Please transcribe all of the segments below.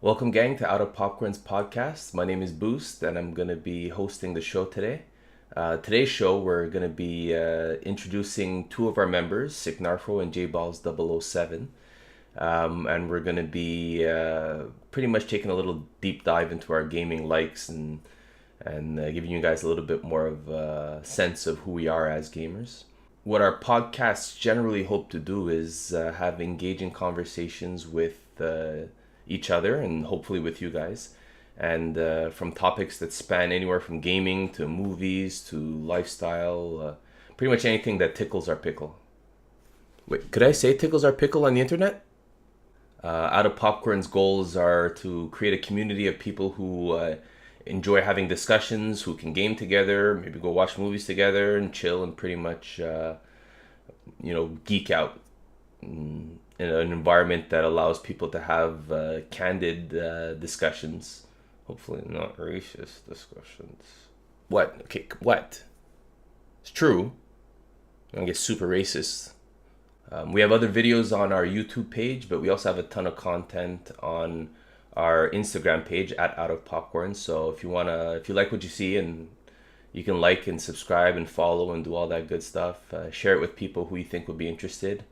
Welcome, gang, to Out of Popcorn's podcast. My name is Boost, and I'm going to be hosting the show today. Today's show, we're going to be introducing two of our members, Signarfo and JBalls007. And we're going to be pretty much taking a little deep dive into our gaming likes and giving you guys a little bit more of a sense of who we are as gamers. What our podcasts generally hope to do is have engaging conversations with each other and hopefully with you guys, and from topics that span anywhere from gaming to movies to lifestyle, pretty much anything that tickles our pickle. Wait, could I say tickles our pickle on the internet? Out of Popcorn's goals are to create a community of people who enjoy having discussions, who can game together, maybe go watch movies together and chill and pretty much, geek out in an environment that allows people to have candid discussions. Hopefully not racist discussions. What? Okay, what? It's true. I'm gonna get super racist. We have other videos on our YouTube page, but we also have a ton of content on our Instagram page at Out of Popcorn. So if you like what you see, and you can like and subscribe and follow and do all that good stuff, share it with people who you think would be interested.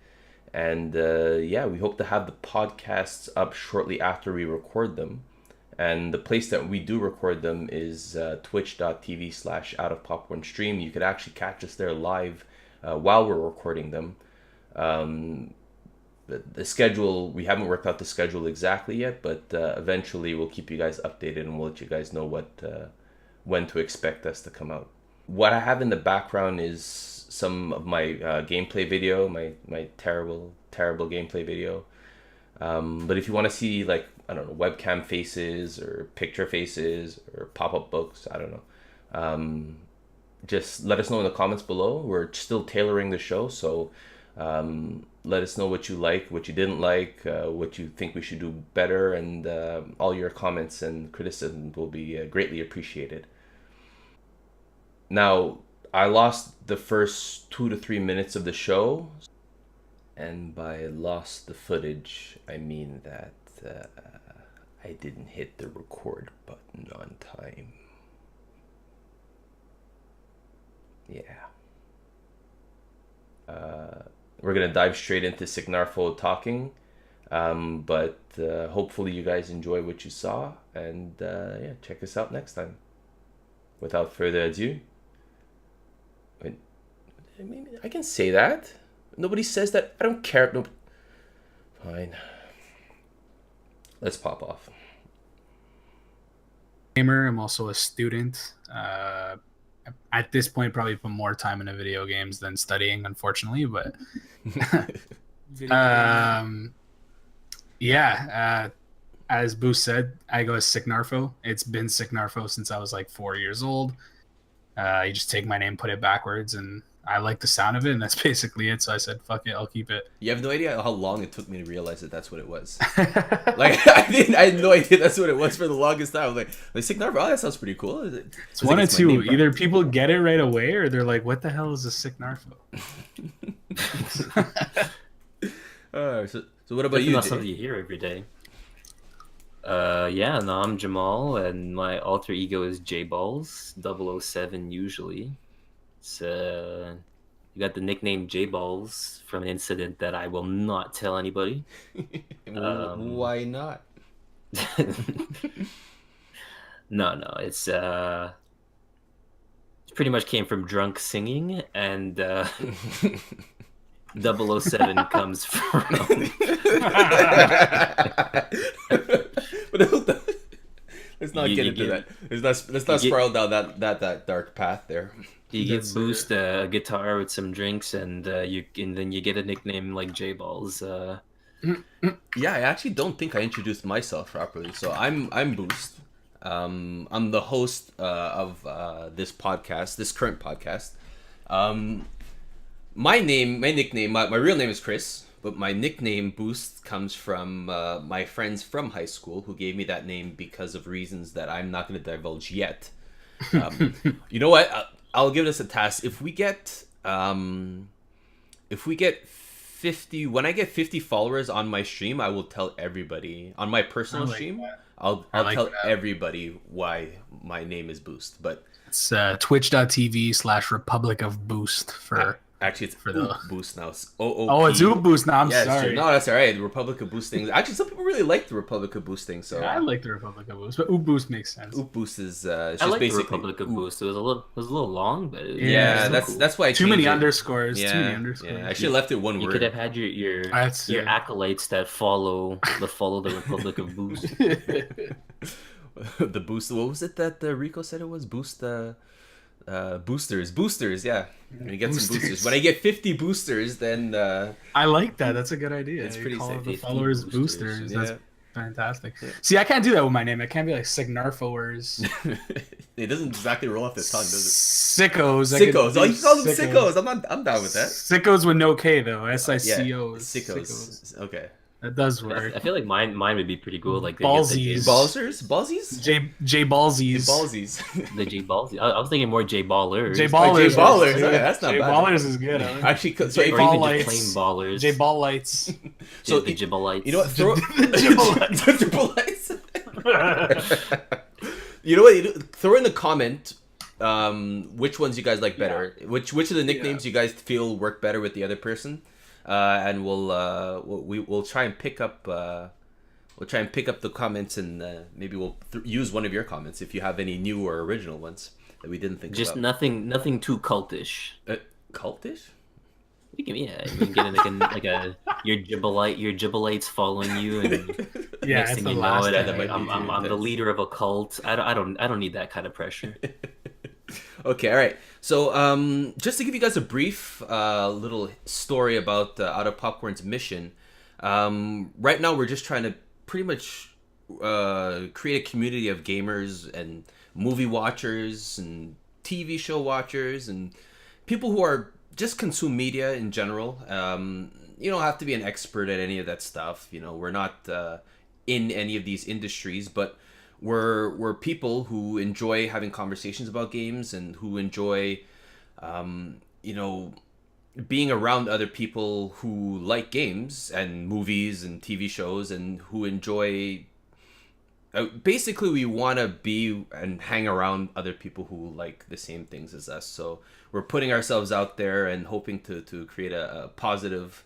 And we hope to have the podcasts up shortly after we record them. And the place that we do record them is twitch.tv/Out of Popcorn stream. You could actually catch us there live while we're recording them. The schedule, we haven't worked out the schedule exactly yet, but eventually we'll keep you guys updated and we'll let you guys know when to expect us to come out. What I have in the background is some of my gameplay video, my terrible gameplay video. But if you want to see, like, I don't know, webcam faces or picture faces or pop-up books, I don't know. Just let us know in the comments below. We're still tailoring the show, so let us know what you like, what you didn't like, what you think we should do better, and all your comments and criticism will be greatly appreciated. Now, I lost the first 2 to 3 minutes of the show, and by lost the footage, I mean that I didn't hit the record button on time. Yeah. We're gonna dive straight into Signarfo talking, but hopefully you guys enjoy what you saw, and check us out next time. Without further ado, I mean, I can say that. Nobody says that. I don't care. No. Fine. Let's pop off. Gamer. I'm also a student. At this point, probably put more time into video games than studying, unfortunately. But as Boost said, I go as Signarfo. It's been Signarfo since I was like 4 years old. You just take my name, put it backwards, and I like the sound of it, and that's basically it. So I said, fuck it, I'll keep it. You have no idea how long it took me to realize that that's what it was. Like, I had no idea that's what it was for the longest time. I was like Signarfo, that sounds pretty cool. It's one of two. Either people get it right away, or they're like, what the hell is a Signarfo? So what about you? Not something you hear every day. I'm Jamal, and my alter ego is JBalls007 usually. So you got the nickname JBalls from an incident that I will not tell anybody. Why not? No, it's pretty much came from drunk singing, and 007 comes from let's not get into that. Let's not spiral down that dark path there. You give Boost a guitar with some drinks, and then you get a nickname like J-Balls. Yeah, I actually don't think I introduced myself properly. So I'm Boost. I'm the host of this podcast, this current podcast. My nickname, my real name is Chris, but my nickname Boost comes from my friends from high school who gave me that name because of reasons that I'm not going to divulge yet. You know what? I'll give this a task. If we get 50, when I get 50 followers on my stream, I will tell everybody on my personal stream. That. I'll like tell that. everybody why my name is Boost. But It's twitch.tv/Republic of Boost for. Actually, it's for the Boost now. OOP. Oh, it's Oop Boost now. I'm Yeah, sorry. true. No, that's all right. The Republic of Boosting. Actually, some people really like the Republic of Boosting. So I like the Republic of Boost, but Oop Boost makes sense. Oop Boost is it's I just like the basically Republic of Boost. It was a little long, but it was yeah, still that's cool. that's why I Too many changed it. underscores. Yeah, Too many underscores. yeah. I should have left it one You word. could have had your acolytes that follow the Republic of Boost. The boost. What was it that Rico said it was? Boosters. Yeah, we get some boosters. When I get 50 boosters, then I like that. That's a good idea. It's You pretty call safe. the 50 followers boosters. boosters. Yeah. That's fantastic. See, I can't do that with my name. I can't be like Signarfoers. It doesn't exactly roll off the tongue, does Sickos. it? Sickos. Oh, you call them sickos. I'm down with that. Sickos with no K though. Yeah, SICOs. sickos. Okay. That does work. I feel like mine would be pretty cool. Like Ballsies. Ballsies? J Ballsies. Ballsies. The J Balls. I was thinking more J Ballers. J Ballers. J Ballers. Okay, that's not J bad. Ballers is good. I like Actually, so J if Or you- even Ball just lights. plain ballers. J Ball lights. So the Jibbleites. you know what? Throw The Jibbleites. The Jibbleites. You know what? Throw in the comment which ones you guys like better. Which of the nicknames you guys feel work better with the other person, and we'll try and pick up. We'll try and pick up the comments, and maybe we'll use one of your comments if you have any new or original ones that we didn't think Just about. nothing too cultish. Cultish? You can get like your Jibbleites following you, and Yeah, next it's thing the you know last it, that might be I'm the too leader of a cult. I don't need that kind of pressure. Okay, all right. So, just to give you guys a brief little story about Out of Popcorn's mission, right now we're just trying to pretty much create a community of gamers and movie watchers and TV show watchers and people who are just consume media in general. You don't have to be an expert at any of that stuff. You know, we're not in any of these industries, but we're people who enjoy having conversations about games and who enjoy, you know, being around other people who like games and movies and TV shows and who enjoy. Basically, we want to be and hang around other people who like the same things as us. So we're putting ourselves out there and hoping to create a positive.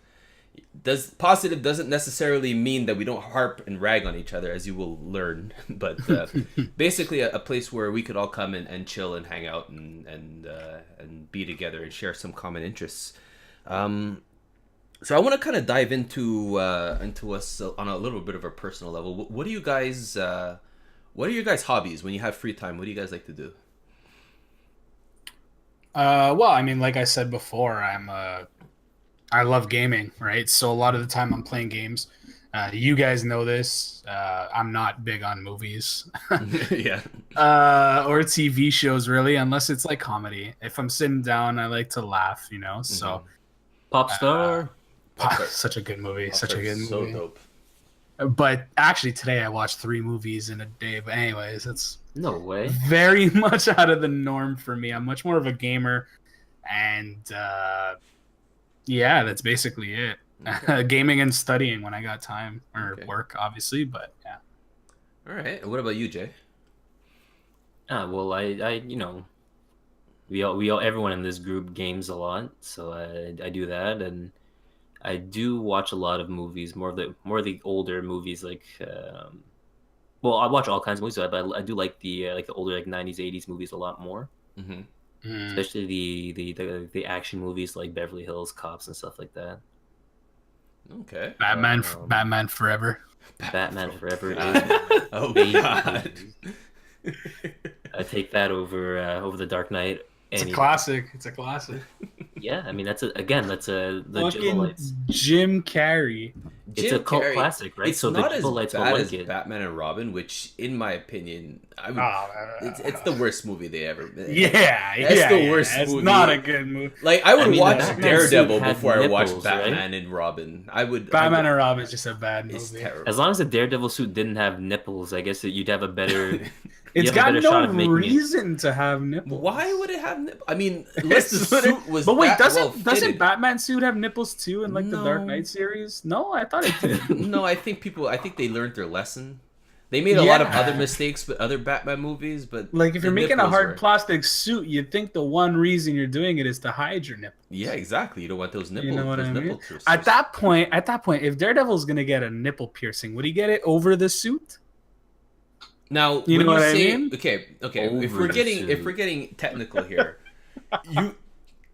Positive doesn't necessarily mean that we don't harp and rag on each other, as you will learn, but basically a place where we could all come and chill and hang out and be together and share some common interests. So I want to kind of dive into us on a little bit of a personal level. What are you guys? What are your guys' hobbies when you have free time? What do you guys like to do? Well, I mean, like I said before, I love gaming, right? So a lot of the time I'm playing games. You guys know this. I'm not big on movies Yeah. or TV shows, really, unless it's like comedy. If I'm sitting down, I like to laugh, you know. So Pop star. such a good movie, such a good So movie. dope. But actually, today I watched 3 movies in a day. But anyways, it's No way. very much out of the norm for me. I'm much more of a gamer, and yeah, that's basically it. Okay. Gaming and studying when I got time, or Okay. work, obviously. But yeah, All right. And what about you, Jay? Well, I we all everyone in this group games a lot, so I do that, and I do watch a lot of movies, more of the older movies, like well, I watch all kinds of movies, but I do like the older, like 90s, 80s movies a lot more, Mm-hmm. especially the action movies like Beverly Hills Cops and stuff like that. Okay. Batman Forever. Batman Forever is Oh baby. God. I take that over the Dark Knight. It's a any- classic. It's a classic. Yeah, I mean that's the Fucking Jibbleites. Jim Carrey. It's Jim a cult Carrey, classic, right? it's So the not as people like will bad like as it. Batman and Robin, which, in my opinion, I would. It's the Oh, worst movie they ever made. yeah, That's yeah, the yeah. worst It's movie. not a good movie. Like, I I would mean, the watch No, Batman suit Daredevil had before I watched nipples, Batman right? and Robin. I would. Batman and Robin is just a bad It's movie. terrible. As long as the Daredevil suit didn't have nipples, I guess that you'd have a better. It's You have a got better no shot of making it. reason to have nipples. Why would it have nipples? I mean, unless the It's literally- suit was But wait, that well doesn't fitted. Batman suit have nipples too in like the Dark No. Knight series? No, I thought it did. No, I think they learned their lesson. They made a lot of Yeah. other mistakes with other Batman movies, but Like if the you're making a nipples hard were- plastic suit, you'd think the one reason you're doing it is to hide your nipples. Yeah, exactly. You don't want those nipples. You know what those I mean? nipple piercings. At that point, if Daredevil's gonna get a nipple piercing, would he get it over the suit? Now, You when know what I say, mean? Okay. If Over we're the getting technical here, you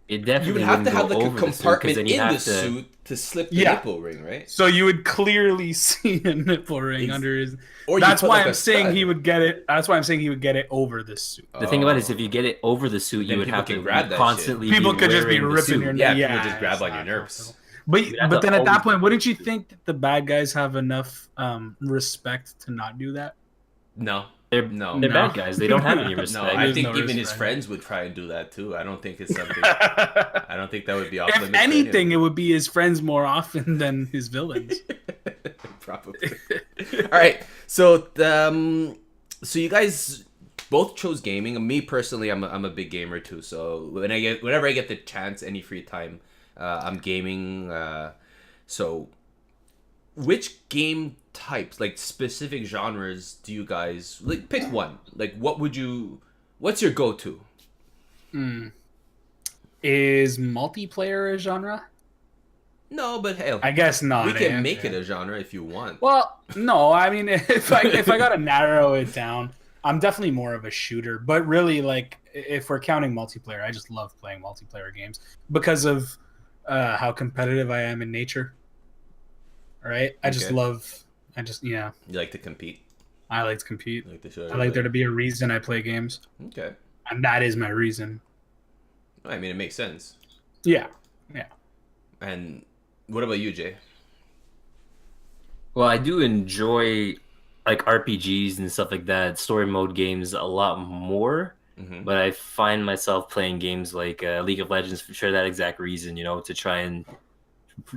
It definitely you would have to wouldn't have go like a over the suit, 'cause compartment then in you'd the have to- suit to slip the Yeah. nipple ring, right? So you would clearly see a nipple ring under his. Or you That's put, why like, I'm a saying stud. he would get it. That's why I'm saying he would get it over the suit. The thing about it is, Oh. if you get it over the suit, Then you would people have can to grab that constantly. People be could just be wearing the ripping suit. your Yeah, yeah, people just grab it's on your not nerves. comfortable. But You'd have but to then at that always point, be wouldn't you suit. think that the bad guys have enough respect to not do that? No. They're No. they're No. bad guys. They don't have any No, respect. I There's think no even his respect. friends would try and do that too. I don't think it's something. I don't think that would be off If limits. for anything, it anyone. would be his friends more often than his villains. Probably. All right. So so you guys both chose gaming. Me personally, I'm a big gamer too. So whenever I get the chance, any free time, I'm gaming. So which game types, like specific genres, do you guys like? Pick one. Like, what's your go-to? Is multiplayer a genre? No, but hell, I guess not. we can eh? make it a genre if you want. Well, no. I mean, if I gotta narrow it down, I'm definitely more of a shooter. But really, like, if we're counting multiplayer, I just love playing multiplayer games because of how competitive I am in nature. All right, I just You like to compete. I like to compete. You like to show I like there to be a reason I play games, Okay. and that is my reason. I mean, it makes sense. Yeah. And what about you, Jay? Well, I do enjoy like RPGs and stuff like that, story mode games a lot more. Mm-hmm. But I find myself playing games like League of Legends for that exact reason, to try and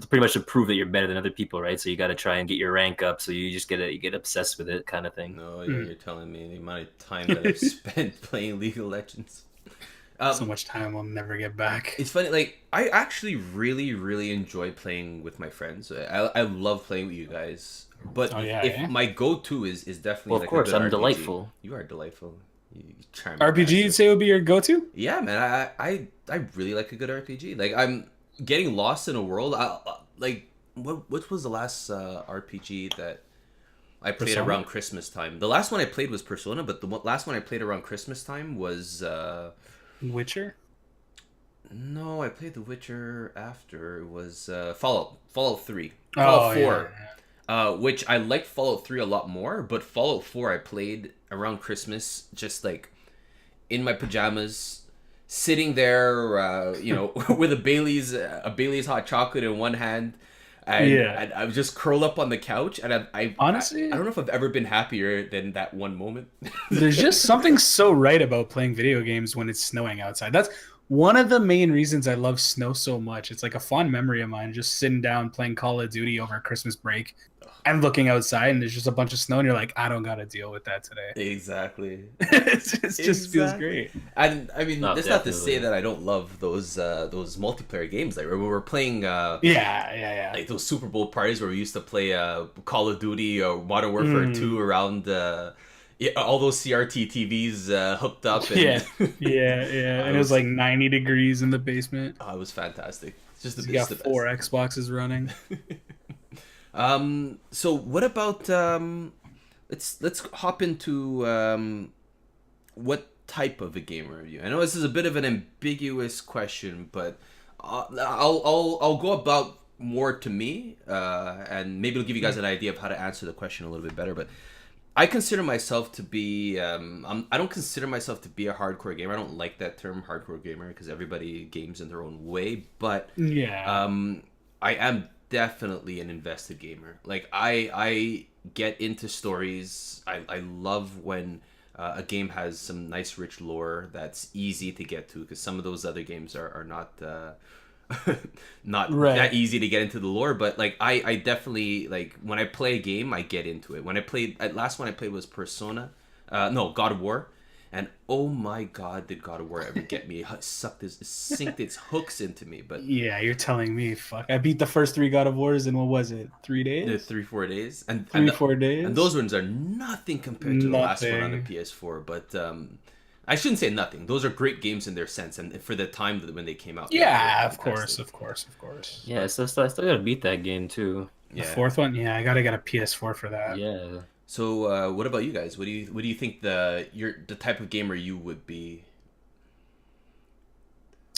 pretty much to prove that you're better than other people, right? So you got to try and get your rank up. So you just you get obsessed with it, kind of thing. No, you're telling me the amount of time that I've spent playing League of Legends. So much time we'll never get back. It's funny, like, I actually really, really enjoy playing with my friends. I love playing with you guys. But my go-to is definitely Well, of like course, a good I'm RPG. delightful. You are delightful. You charm me, RPG, massive. you'd say would be your go-to? Yeah, man, I really like a good RPG. Like, I'm getting lost in a world. What was the last RPG that I played Persona? around Christmas time? The last one I played was Persona, but the last one I played around Christmas time was Witcher? no, I played The Witcher after. It was Fallout 3. Oh, Fallout 4. yeah. Which I liked Fallout 3 a lot more, but Fallout 4 I played around Christmas, just like in my pajamas, sitting there, with a Bailey's hot chocolate in one hand, and I was just curled up on the couch, and Honestly, I don't know if I've ever been happier than that one moment. there's just something so right about playing video games when it's snowing outside. That's one of the main reasons I love snow so much. It's like a fond memory of mine, just sitting down playing Call of Duty over Christmas break and looking outside, and there's just a bunch of snow, and you're like, I don't got to deal with that today. Exactly. It just feels great. And I mean, No, that's not to definitely. say that I don't love those multiplayer games. Like when we were playing, Yeah. like those Super Bowl parties where we used to play Call of Duty or Modern Warfare 2 around all those CRT TVs hooked up. And Yeah. And it was like 90 degrees in the basement. Oh, it was fantastic. It's just You got 4 Xboxes running. So what about let's hop into what type of a gamer are you? I know this is a bit of an ambiguous question, but I'll go about more to me, and maybe it'll give you guys an idea of how to answer the question a little bit better. But I consider myself to be I don't consider myself to be a hardcore gamer. I don't like that term, hardcore gamer, because everybody games in their own way. But Yeah. I am definitely an invested gamer. Like I get into stories. I love when a game has some nice rich lore that's easy to get to, because some of those other games are not not Right. that easy to get into the lore. But like I definitely, like, when I play a game, I get into it. When I played, last one I played was Persona, no, God of War. And oh my God, did God of War ever get me? It sinked its hooks into me. But Yeah, you're telling me. Fuck, I beat the first 3 God of Wars in, what was it, 3 the days? 3-4 days, and 3-4 days. and those ones are nothing compared to the last one on the Nothing. PS4. But I shouldn't say nothing. Those are great games in their sense, and for the time when they came out, they were Yeah, of fantastic. course. Yeah, so I still gotta beat that game too. The Yeah. fourth one, yeah, I gotta get a PS4 for that. Yeah. So what about you guys? What do you think the type of gamer you would be?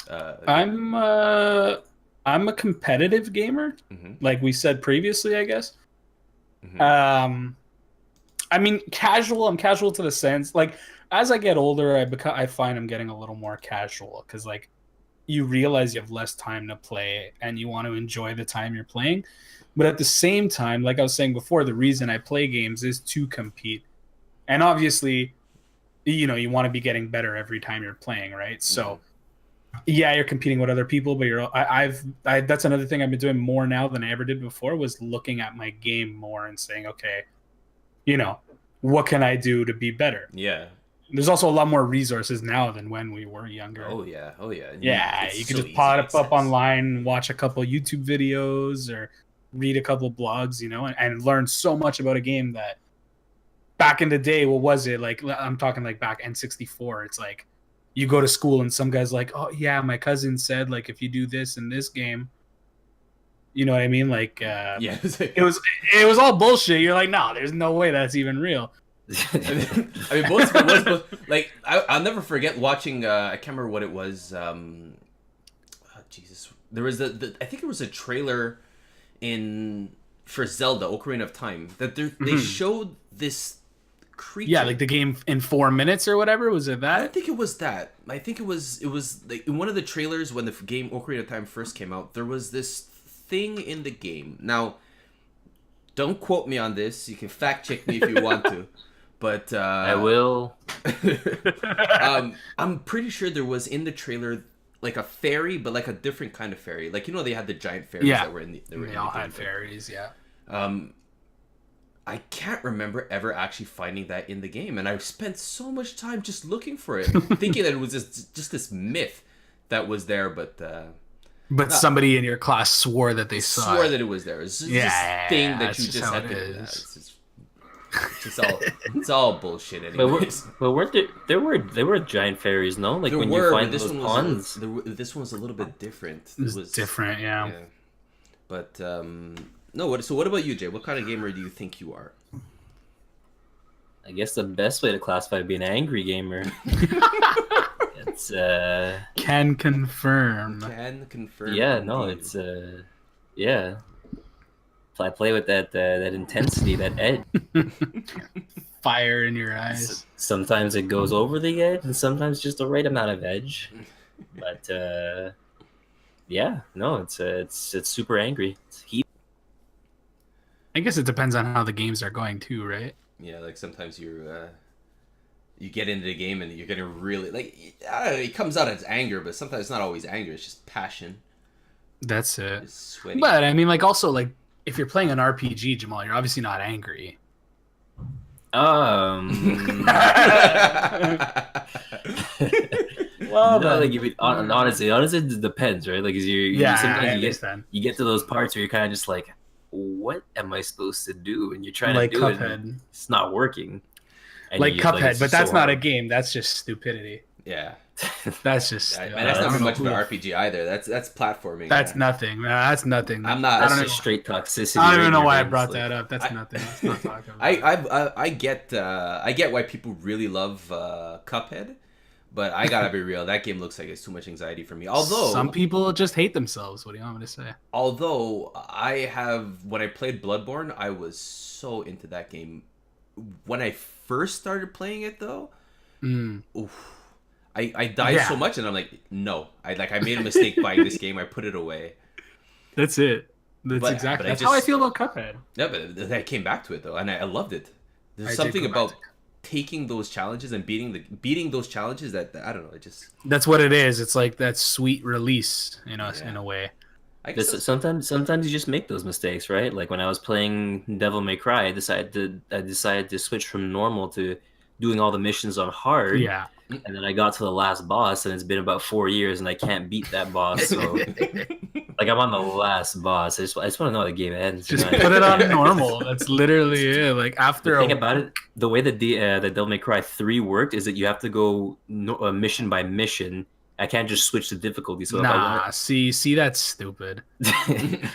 I'm a competitive gamer, like we said previously, I guess. Mhm. I mean, casual. I'm casual to the sense, like, as I get older, I find I'm getting a little more casual, because like you realize you have less time to play and you want to enjoy the time you're playing. But at the same time, like I was saying before, the reason I play games is to compete. And obviously, you want to be getting better every time you're playing, right? So, yeah, you're competing with other people, but that's another thing I've been doing more now than I ever did before, was looking at my game more and saying, okay, what can I do to be better? Yeah. There's also a lot more resources now than when we were younger. Oh yeah. Yeah, It's you could so just easy pot to it up access. online, watch a couple YouTube videos, or read a couple blogs, and learn so much about a game that back in the day, what was it? Like, I'm talking like back N64. It's like you go to school and some guy's like, oh yeah, my cousin said, like, if you do this in this game, you know what I mean? Like, Yeah. it was all bullshit. You're like, no, there's no way that's even real. I mean, most of it was, but like I'll never forget watching. I can't remember what it was. Jesus, there was I think it was a trailer for Zelda Ocarina of Time that they showed this creature. Yeah, like the game in 4 minutes or whatever. Was it I don't that? think it was that. I think it was like in one of the trailers when the game Ocarina of Time first came out. There was this thing in the game. Now, don't quote me on this. You can fact check me if you want to. But I will. I'm pretty sure there was in the trailer like a fairy, but like a different kind of fairy. Like, they had the giant fairies that were in the They all had fairies, yeah. I can't remember ever actually finding that in the game, and I spent so much time just looking for it, thinking that it was just this myth that was there, but somebody in your class swore that they saw swore it. that it was there. It's just this thing that that's you just just how had it to. is. It's all bullshit, anyways. But weren't there were giant fairies, no? Like There when were, you but find those ponds. this one was a little bit different. It was different, yeah. But no. So what about you, Jay? What kind of gamer do you think you are? I guess the best way to classify being an angry gamer. It's Can confirm. Can confirm. yeah, no, indeed. it's yeah. I play with that intensity, that edge. Fire in your eyes. Sometimes it goes over the edge, and sometimes just the right amount of edge. But yeah, no, it's super angry. It's heat. I guess it depends on how the games are going too, right? Yeah, like sometimes you get into the game and you're gonna really like. I don't know, it comes out as anger, but sometimes it's not always anger. It's just passion. That's it. It's sweaty. But I mean, like, also, like, if you're playing an RPG, Jamal, you're obviously not angry. Well, no, like, honestly, it depends, right? Like, sometimes you get to those parts where you're kind of just like, what am I supposed to do? And you're trying like to do Cuphead. it, and it's not working. And Like Cuphead, it's but just that's so not a hard. game. That's just stupidity. Yeah. That's just. Man, that's I not don't much know of an who- RPG either. That's platforming. That's nothing. That's nothing. I'm not- I That's don't know. just straight toxicity. I don't right even in know your why I veins, brought like- that up. That's nothing. Let's not talk about it. I get why people really love Cuphead, but I gotta be real. That game looks like it's too much anxiety for me. Although Some people just hate themselves. What do you want me to say? Although when I played Bloodborne, I was so into that game. When I first started playing it, though, oof, I died so much, and I'm like, no, I made a mistake buying this game. I put it away. That's it. Exactly. I That's how I just feel about Cuphead. yeah, but I came back to it though, and I loved it. There's I did something go back about to taking those challenges and beating those challenges that I don't know. It just That's what it is. It's like that sweet release, in yeah. a way. I guess Sometimes you just make those mistakes, right? Like when I was playing Devil May Cry, I decided to switch from normal to doing all the missions on hard, Yeah. and then I got to the last boss, and it's been about 4 years, and I can't beat that boss. So like I'm on the last boss. I just want to know how the game ends. Just man. put it on normal. That's literally it. Like after The thing about it, the way that the Devil May Cry 3 worked is that you have to go mission by mission. I can't just switch the difficulty. So if I want Nah, see, that's stupid.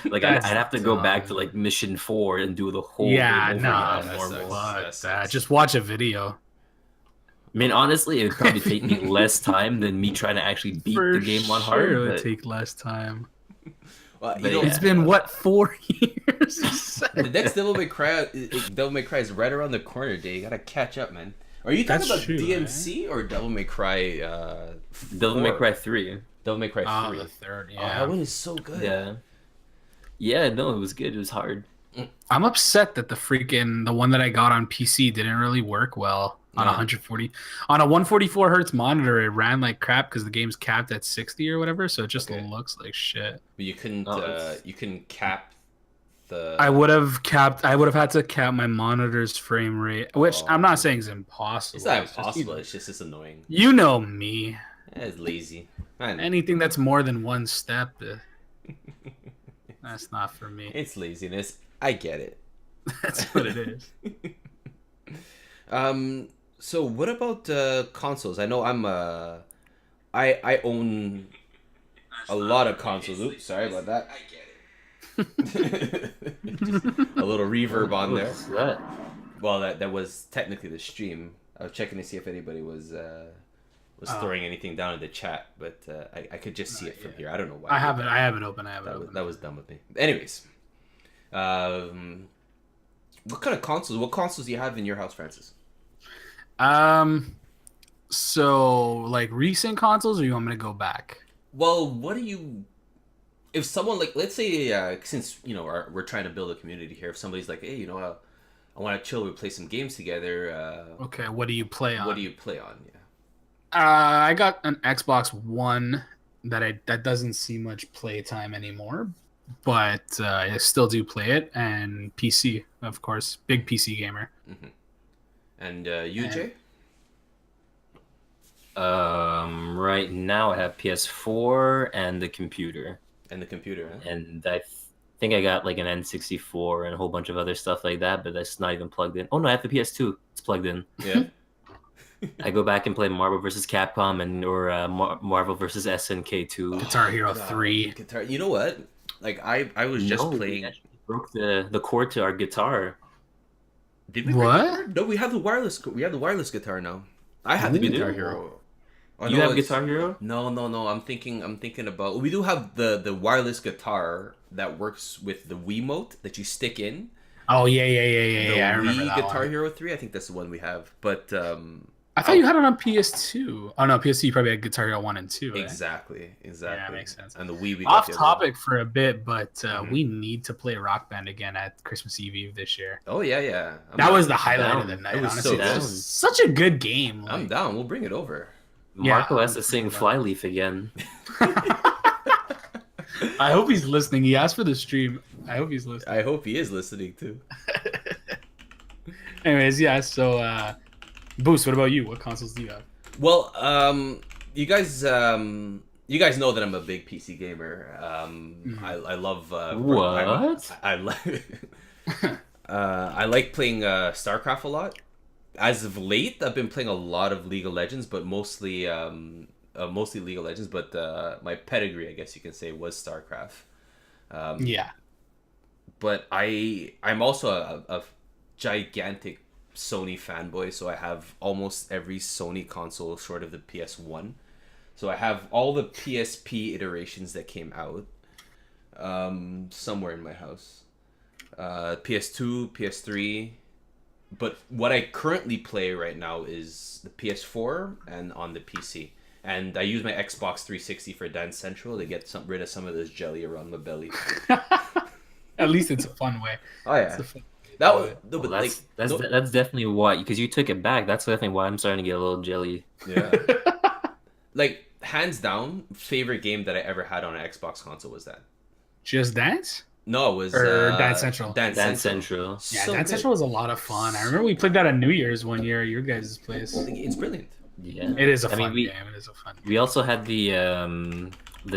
like I'd That's have to go back to dumb. like mission 4 and do the whole Yeah, game over no, again on that normal. sucks. Fuck That that. sucks. Just watch a video. I mean, honestly, it would probably take me less time than me trying to actually beat For the game on sure hard. it would But, take less time. well, But yeah. It's been what 4 years? the next Devil May Cry is right around the corner. Day, you gotta catch up, man. Are you talking That's about true, DMC or Devil May Cry? Devil May 4? Cry 3. Devil May Cry Oh, 3. the third. Oh, Yeah. that one is so good. Yeah. Yeah, no, it was good. It was hard. I'm upset that the one that I got on PC didn't really work well on Yeah. 140 on a 144 hertz monitor. It ran like crap because the game's capped at 60 or whatever, so it just Okay. looks like shit. But you couldn't. Oh, it's- You can cap the. I would have had to cap my monitor's frame rate, which Oh. I'm not saying is impossible. It's not just, impossible. It's just annoying. you know me. It's lazy. I know. Anything that's more than one step, that's not for me. It's laziness. I get it. That's what it is. So what about consoles? I know I own a lot of consoles. Oops, sorry about that. I get it. Just a little reverb on there. What's that? Well, that was technically the stream. I was checking to see if anybody was throwing anything down in the chat, but I could just see it from here. I don't know why. I have it open. That was dumb of me. Anyways, what kind of consoles? What consoles do you have in your house, Francis? So like recent consoles, or you want me to go back? Well, what do you? If someone like, let's say, since we're trying to build a community here, if somebody's like, hey, I want to chill, we play some games together. Okay, what do you play on? What do you play on? Yeah. I got an Xbox One that doesn't see much playtime anymore, but I still do play it, and PC, of course, big PC gamer. Mm-hmm. And you, Jay? Right now I have PS4 and the computer. And the computer, huh? And I think I got like an N64 and a whole bunch of other stuff like that, but that's not even plugged in. Oh no, I have the PS2. It's plugged in. Yeah. I go back and play Marvel vs. Capcom or Marvel vs. SNK 2. Guitar Hero 3. Guitar. You know what? Like I was just playing. We actually broke the cord to our guitar. Did we? What? No, we have the wireless. We have the wireless guitar now. I have the We Guitar do? Hero. Oh, You no, have it's- Guitar Hero? No. I'm thinking about. We do have the wireless guitar that works with the Wiimote that you stick in. Oh yeah. The I remember Wii that Guitar one. Hero 3. I think that's the one we have. But I thought you had it on PS2. Oh no, PS2 you probably had Guitar Hero 1 and 2. Right? Exactly. Yeah, makes sense. And the Wii we got Off the other topic for a bit, but Mhm. we need to play Rock Band again at Christmas Eve this year. one. Oh yeah. That was the highlight down. of the night. It was Honestly, so It's good. just such a good game. I'm Like, down. We'll bring it over. Yeah, Marco has to I'm sing down. Flyleaf again. I hope he's listening. He asked for the stream. I hope he's listening. I hope he is listening too. Anyways, yeah. So, Boost, what about you? What consoles do you have? Well, you guys know that I'm a big PC gamer. I love What? I like I like playing StarCraft a lot. As of late, I've been playing a lot of League of Legends, but mostly League of Legends. But my pedigree, I guess you can say, was StarCraft. Yeah. But I'm also a gigantic Sony fanboy, so I have almost every Sony console short of the PS1. So I have all the PSP iterations that came out somewhere in my house. PS2, PS3. But what I currently play right now is the PS4 and on the PC. And I use my Xbox 360 for Dance Central to get rid of some of this jelly around my belly. At least it's a fun way. Oh It's yeah, a fun way to that do was it. no, Well, but like no, that's definitely why, because you took it back. That's definitely why I'm starting to get a little jelly. yeah, like hands down, favorite game that I ever had on an Xbox console was that. Just Dance? No, it was Or Dance Central? Dance Dance Central. Central. Yeah, So Dance good. Central was a lot of fun. I remember we played that on New Year's one year at your guys' place. Like, it's brilliant. Yeah, It is a I mean, fun game. It is a fun game. we also had the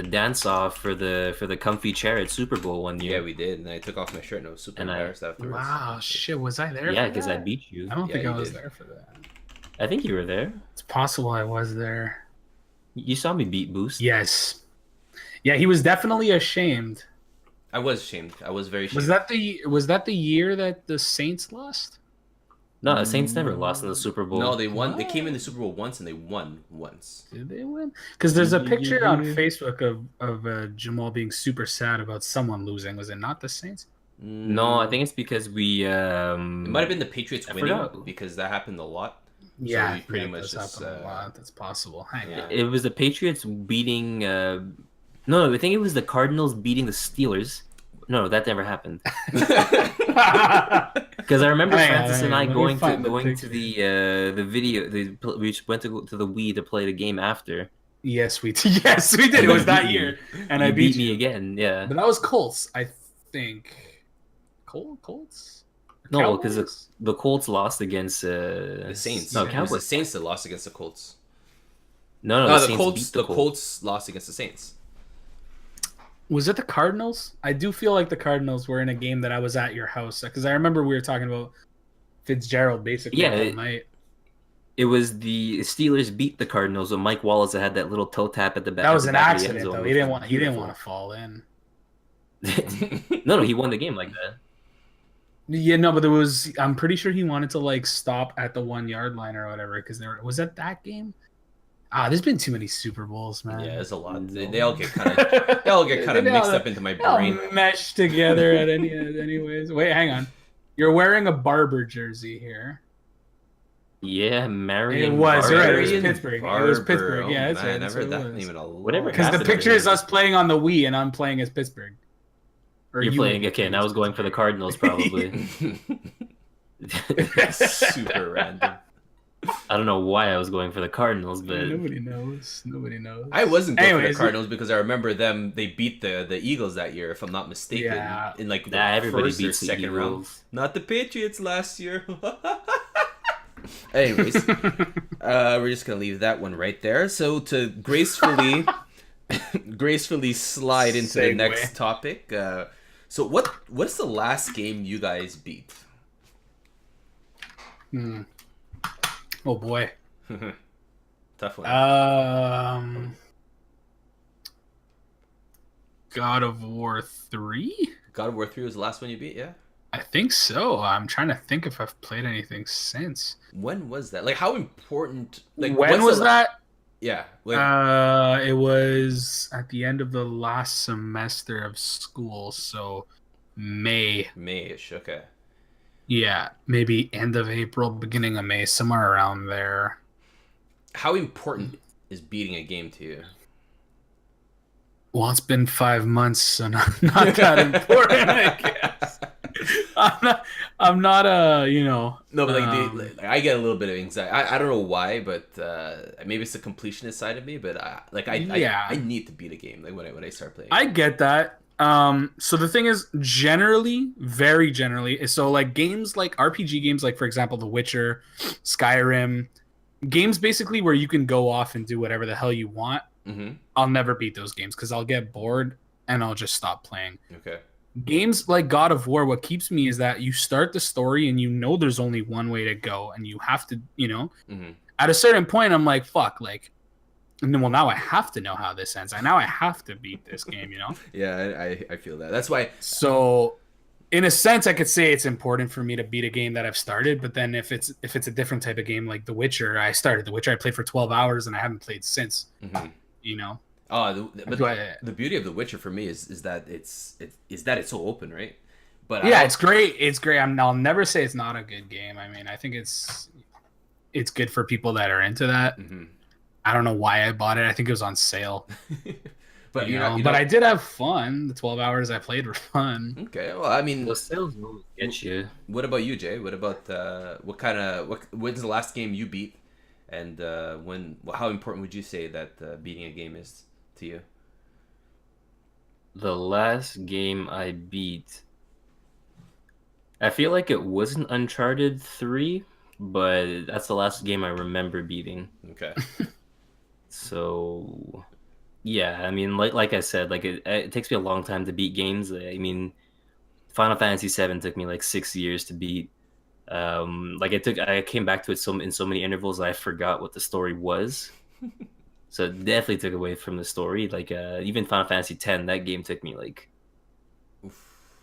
dance off for the comfy chair at Super Bowl one Yeah, year. we did, and I took off my shirt and I was super And I- embarrassed afterwards. Wow, shit, was I there? Yeah, for because I that? beat you. I don't Yeah, think you I was did. there for that. I think you were there. It's possible I was there. You saw me beat Boost. Yes. Yeah, he was definitely ashamed. I was shamed. I was very shamed. Was that the year that the Saints lost? No, the Saints never lost in the Super Bowl. No, they won. They What? came in the Super Bowl once, and they won once. Did they win? Because there's a picture on Facebook of Jamal being super sad about someone losing. Was it not the Saints? No, I think it's because we. It might have been the Patriots I winning forgot. because that happened a lot. Yeah, we pretty yeah, much it does just, happen a lot. That's possible. Hang yeah. on. It was the Patriots beating. No, I think it was the Cardinals beating the Steelers. No, that never happened. Because I remember Hang on, Francis hang and on, I let me going find the to the video. We just went to go to the Wii to play the game after. Yes, we did. Yes, we did. It was that year, and I You beat me you. again. Yeah. But that was Colts, I think. Colts? No, because Cowboys? the Colts lost against The Saints. No, It was the Cowboys. Saints that lost against the Colts. No, No, the the Saints Colts. beat The Colts lost against the Saints. Was it the Cardinals? I do feel like the Cardinals were in a game that I was at your house because I remember we were talking about Fitzgerald basically Yeah, all night. It was the Steelers beat the Cardinals with Mike Wallace that had that little toe tap at the back. That was at an the back of the accident end zone, though. which He didn't was want. He didn't beautiful. want to fall in. No, he won the game like that. Yeah, no, but there was. I'm pretty sure he wanted to like stop at the 1 yard line or whatever because there was that game. There's been too many Super Bowls, man. Yeah, there's a lot. No. They all get kind of they all get kind of They all- mixed up into my They all brain. mesh together at anyways. Wait, hang on. You're wearing a Barber jersey here. Yeah, Marion. It was, Barber. right, it was Marion Pittsburgh. It was Barber. Pittsburgh. Yeah, that's man, right, that's I've heard what it that was. name in a Whatever Because the happened picture to is him? us playing on the Wii and I'm playing as Pittsburgh. Or You're you playing were okay, and I was going for the Pittsburgh. Cardinals probably. Super random. I don't know why I was going for the Cardinals, but Nobody knows. Nobody knows. I wasn't going for Anyways, the Cardinals because I remember them. They beat the Eagles that year, if I'm not mistaken. Yeah. In like the nah, everybody first or beats the second round. Eagles. Not the Patriots last year. Anyways, we're just gonna leave that one right there. So to gracefully slide into the Segue. next topic. So what's the last game you guys beat? Oh boy. Tough one. God of War 3? God of War 3 was the last one you beat, yeah? I think so. I'm trying to think if I've played anything since. When was that? Like, how important? Like, When what's was the- that? Yeah. Like, It was at the end of the last semester of school, so May. May-ish. Okay. Yeah, maybe end of April, beginning of May, somewhere around there. How important is beating a game to you? Well, it's been 5 months, so not that important, I guess. I'm not No, but like, I get a little bit of anxiety. I don't know why, but maybe it's the completionist side of me. But I need to beat a game like when I start playing. I get that. So the thing is, generally, very generally, so like games like RPG games, like for example, The Witcher, Skyrim, games basically where you can go off and do whatever the hell you want. Mm-hmm. I'll never beat those games because I'll get bored and I'll just stop playing. Okay. Games like God of War, what keeps me is that you start the story and you know there's only one way to go, and you have to, Mm-hmm. at a certain point, I'm like, fuck, like, and then, well, now I have to know how this ends. Now I have to beat this game, Yeah, I feel that. That's why. So, in a sense, I could say it's important for me to beat a game that I've started. But then, if it's a different type of game like The Witcher, I started The Witcher. I played for 12 hours and I haven't played since. Mm-hmm. Oh, the beauty of The Witcher for me is that it's so open, right? But yeah, it's great. It's great. I'll never say it's not a good game. I mean, I think it's good for people that are into that. Mm-hmm. I don't know why I bought it. I think it was on sale. But But I did have fun. The 12 hours I played were fun. Okay, well, I mean, Those sales will get you. what about you, Jay? What about when's the last game you beat, and how important would you say that beating a game is to you? The last game I beat, I feel like it wasn't Uncharted 3, but that's the last game I remember beating. Okay. So, yeah, I mean, like I said, like it takes me a long time to beat games. I mean, Final Fantasy VII took me like 6 years to beat. I came back to it in so many intervals that I forgot what the story was. So it definitely took away from the story. Like even Final Fantasy X, that game took me like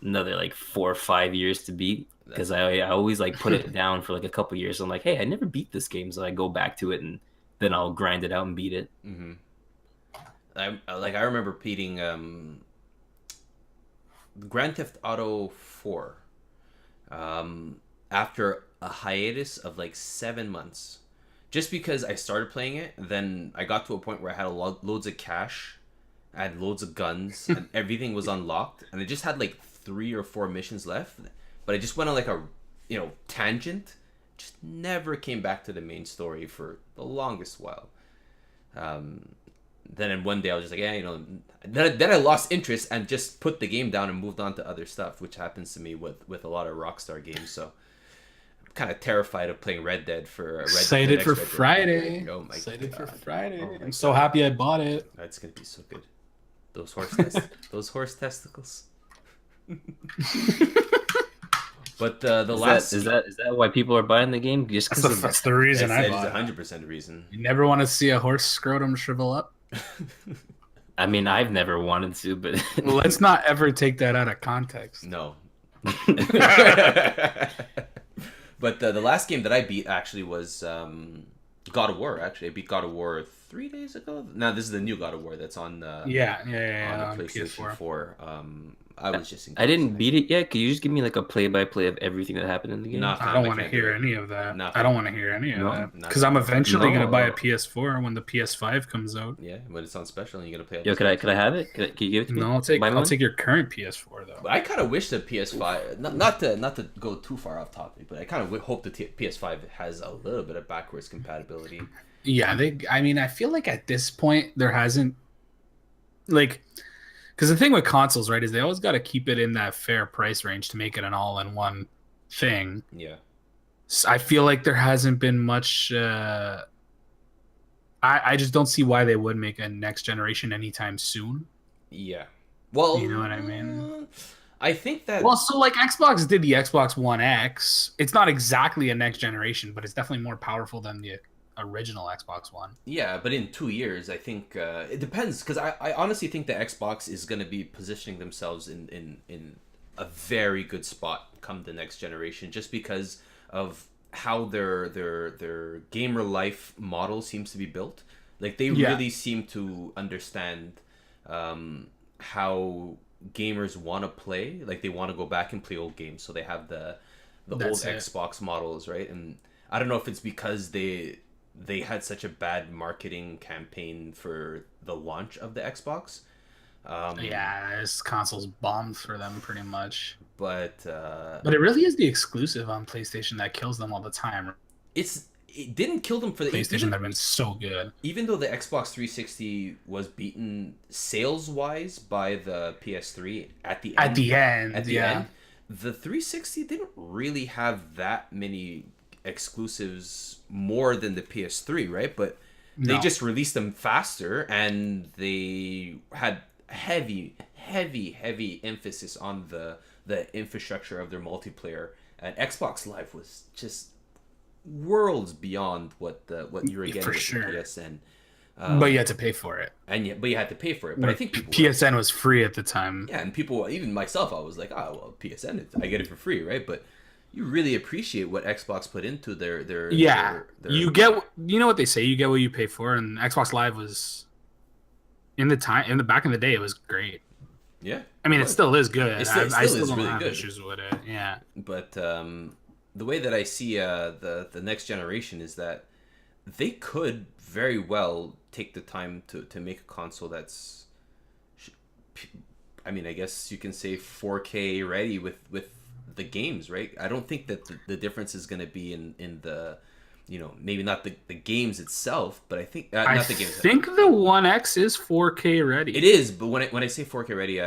another like 4 or 5 years to beat because I always like put it down for like a couple years. So I'm like, hey, I never beat this game, so I go back to it and then I'll grind it out and beat it. Mm-hmm. I remember beating Grand Theft Auto 4 after a hiatus of like 7 months. Just because I started playing it, then I got to a point where I had loads of cash, I had loads of guns, and everything was unlocked, and I just had like 3 or 4 missions left. But I just went on like a tangent, just never came back to the main story for the longest while. Then one day I was just like, yeah, Then I lost interest and just put the game down and moved on to other stuff, which happens to me with a lot of Rockstar games. So kind of terrified of playing Red Dead Excited for Friday. Oh my Excited God. for Friday. Oh my I'm so happy I bought it. That's gonna be so good. Those horse testicles. But the last is that why people are buying the game? Just because That's the reason I bought it. 100% the reason. You never want to see a horse scrotum shrivel up? I mean, I've never wanted to, but Well, let's not ever take that out of context. No. But the last game that I beat actually was God of War. Actually, I beat God of War 3 days ago. Now this is the new God of War that's on the On the PlayStation PS4. 4. I was just I didn't beat it yet. Could you just give me like a play-by-play of everything that happened in the game? Nothing. I don't I want to can't hear do it. any of that. Nothing. I don't want to hear any of No, that nothing. because I'm eventually No. gonna buy a PS4 when the PS5 comes out. Yeah, when it's on special and you gotta play it. Yo, could I have it? Can you give it to me? No, I'll Buy one? take your current PS4 though. But I kind of wish the PS5, not to go too far off topic, but I kind of hope the PS5 has a little bit of backwards compatibility. Yeah, I feel like at this point there hasn't because the thing with consoles, right, is they always got to keep it in that fair price range to make it an all-in-one thing. Yeah. So I feel like there hasn't been much. I just don't see why they would make a next generation anytime soon. Yeah. Well, You know what I mean? I think that. Well, so like Xbox did the Xbox One X. It's not exactly a next generation, but it's definitely more powerful than the original Xbox One. Yeah, but in 2 years, I think it depends because I honestly think the Xbox is going to be positioning themselves in a very good spot come the next generation, just because of how their gamer life model seems to be built. Like they really seem to understand how gamers want to play. Like they want to go back and play old games, so they have the old Xbox models, right? And I don't know if it's because they had such a bad marketing campaign for the launch of the Xbox. This console's bombed for them pretty much. But it really is the exclusive on PlayStation that kills them all the time. it didn't kill them for the PlayStation that have been so good. Even though the Xbox 360 was beaten sales wise by the PS3 at the end. At the end, the 360 didn't really have that many exclusives more than the PS3, right? But they just released them faster, and they had heavy emphasis on the infrastructure of their multiplayer. And Xbox Live was just worlds beyond what you were getting for with sure. PSN. But you had to pay for it. But you had to pay for it. But I think people PSN was free at the time. Yeah, and people, even myself, I was like, oh well, PSN, I get it for free, right? But you really appreciate what Xbox put into their you get, you know what they say, you get what you pay for, and Xbox Live was back in the day, it was great. Yeah, I mean, it still is good. I still don't really have good. issues with it. Yeah, but the way that I see the next generation is that they could very well take the time to make a console that's I mean, I guess you can say 4K ready with the games, right? I don't think that the difference is going to be in the, maybe not the games itself, but I think not the games. I think the One X is 4K ready. It is, but when I say 4K ready,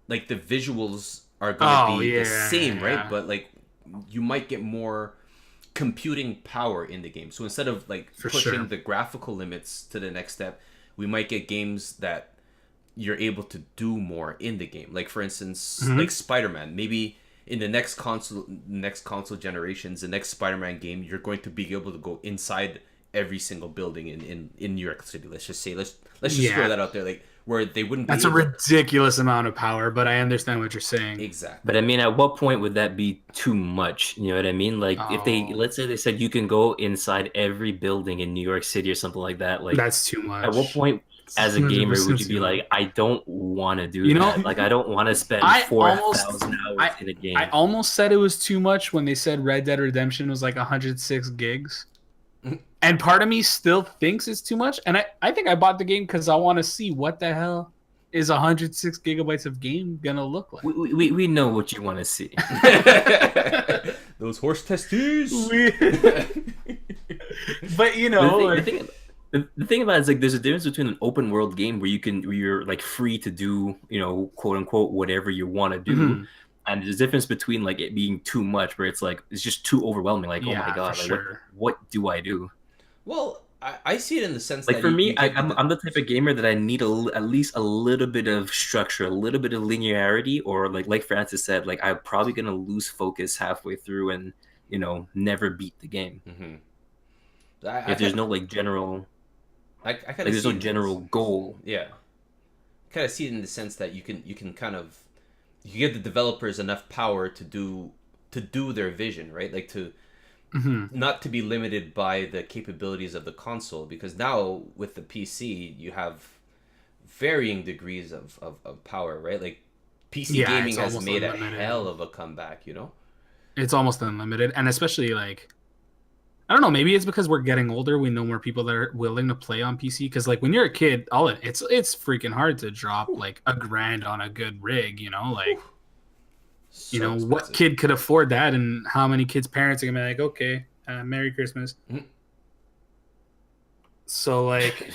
like the visuals are going to be the same, right? But like you might get more computing power in the game. So instead of like pushing the graphical limits to the next step, we might get games that you're able to do more in the game. Like for instance, like Spider-Man. Maybe in the next console generations, the next Spider-Man game, you're going to be able to go inside every single building in New York City. Let's just say, let's just throw that out there, like where they wouldn't. That's a ridiculous amount of power, but I understand what you're saying. Exactly. But I mean, at what point would that be too much? You know what I mean? Like if let's say they said you can go inside every building in New York City or something like that. Like that's too much. At what point, as a gamer, would you be like, I don't want to do that? Like I don't want to spend 4,000 hours in a game. I almost said it was too much when they said Red Dead Redemption was like 106 gigs. And part of me still thinks it's too much. And I think I bought the game because I want to see what the hell is 106 gigabytes of game going to look like. We know what you want to see. Those horse testes. But, you know. The thing about it is like there's a difference between an open world game where you're like free to do, quote unquote, whatever you want to do. And there's a difference between like it being too much where it's like it's just too overwhelming. Like, oh my God, like, what do I do? Well, I see it in the sense like that for me, I'm the type of gamer that I need at least a little bit of structure, a little bit of linearity, or like Francis said, like I'm probably gonna lose focus halfway through and never beat the game. If there's no like general, there's no general goal. Yeah, kind of see it in the sense that you can kind of you give the developers enough power to do their vision, right? Like to not to be limited by the capabilities of the console, because now with the PC you have varying degrees of power, right? Like PC gaming has made unlimited. A hell of a comeback, It's almost unlimited, and especially like I don't know, maybe it's because we're getting older, we know more people that are willing to play on PC, because like when you're a kid, it's freaking hard to drop like $1,000 on a good rig, like so expensive. What kid could afford that, and how many kids' parents are gonna be like, okay, Merry Christmas. So like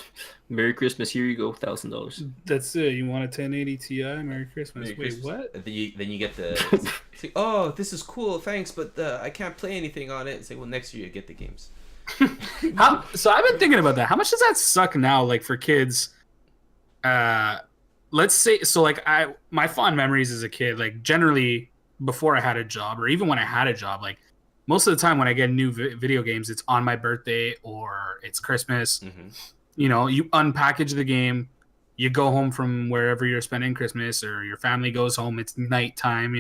Merry Christmas, here you go, $1,000. That's it. You want a 1080 Ti? Merry Christmas. Merry Christmas. What? Then you get the like, oh, this is cool, thanks, but I can't play anything on it. It's like, well, next year you get the games. So I've been thinking about that. How much does that suck now, like for kids? Let's say, so like my fond memories as a kid, like generally before I had a job, or even when I had a job, like most of the time when I get new video games, it's on my birthday or it's Christmas. You unpackage the game, you go home from wherever you're spending Christmas, or your family goes home, it's nighttime,